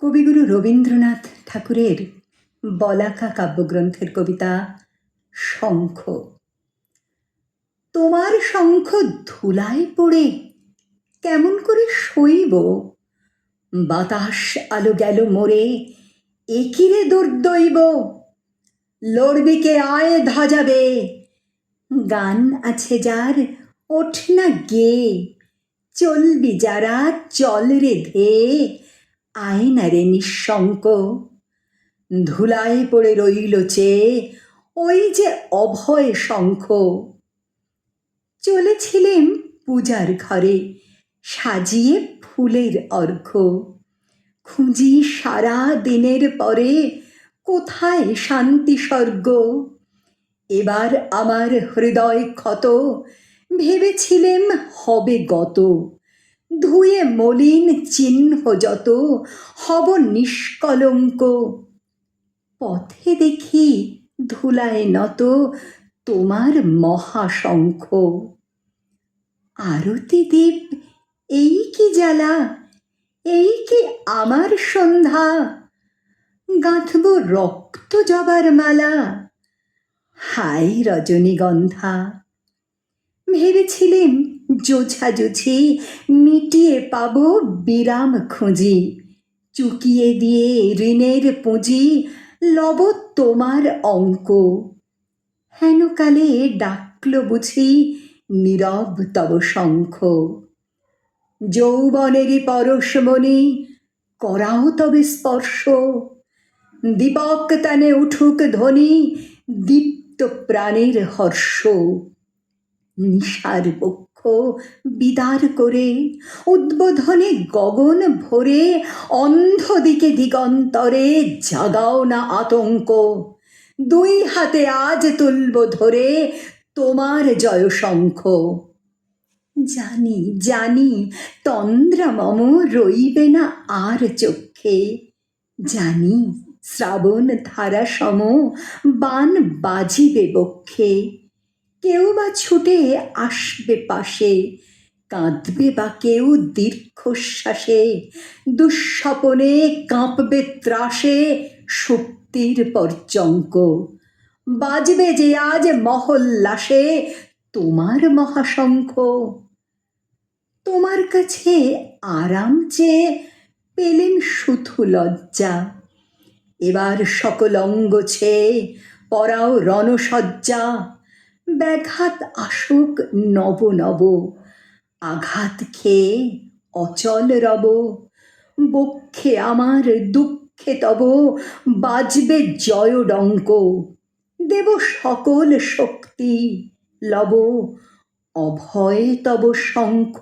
কবিগুরু রবীন্দ্রনাথ ঠাকুরের বলাকা কাব্যগ্রন্থের কবিতা শঙ্খ। তোমার শঙ্খ ধুলায় পড়ে কেমন করে সইব? বাতাস আলো গেল মোরে, একিরে দুর্দৈব। লড়বি কে আয় ধাজাবে, গান আছে যার ওঠ না গে। চলবি যারা চল রে ধে, আয় না রে নিঃশঙ্ক। ধুলায় পড়ে রইল চেয়ে ওই যে অভয় শঙ্খ। চলেছিলেম পূজার ঘরে সাজিয়ে ফুলের অর্ঘ্য। খুঁজি সারা দিনের পরে কোথায় শান্তি স্বর্গ। এবার আমার হৃদয় ক্ষত, ভেবেছিলেম হবে গত। ধুয়ে মলিন চিহ্ন যত, হব নিষ্কলঙ্ক। পথে দেখি ধুলায় নত তোমার মহাশঙ্খ। আরতি দীপ এই কি জ্বালা, এই কি আমার সন্ধ্যা। গাঁথব রক্ত জবার মালা, হায় রজনীগন্ধা। ভেবেছিলেম জোছাজুছি মিটিয়ে পাব বিরাম খুঁজি। চুকিয়ে দিয়ে ঋণের পুঁজি লব তোমার অঙ্ক। হেনকালে ডাকল বুঝি নীরব তব শঙ্খ। যৌবনেরই পরশমণি করাও তবে স্পর্শ। দীপক তানে উঠুক ধ্বনি, দীপ্ত প্রাণের হর্ষ। নিশার বক্ষ বিদার করে উদ্বোধনে গগন ভরে, অন্ধ দিকে দিগন্তরে জাগাও না আতঙ্ক। দুই হাতে আজ তুলব ধরে তোমার জয় শঙ্খ। জানি জানি তন্দ্রা মম রইবে না আর চক্ষে। জানি শ্রাবণ ধারা সম বাণ বাজিবে বক্ষে। কেউ বা ছুটে আসবে পাশে, কাঁদবে বা কেউ দীর্ঘশ্বাসে। দুঃস্বপনে কাঁপবে ত্রাসে সুপ্তির পর্যঙ্ক। বাজবে যে আজ মহোল্লাসে তোমার মহাশঙ্খ। তোমার কাছে আরাম চেয়ে পেলেম শুধু লজ্জা। এবার সকল অঙ্গ ছেয়ে পরাও রণসজ্জা। ব্যাঘাত আসুক নব নব, আঘাত খেয়ে অচল রব। বক্ষে আমার দুঃখে তব বাজবে জয়ডঙ্ক। দেব সকল শক্তি লব অভয় তব শঙ্খ।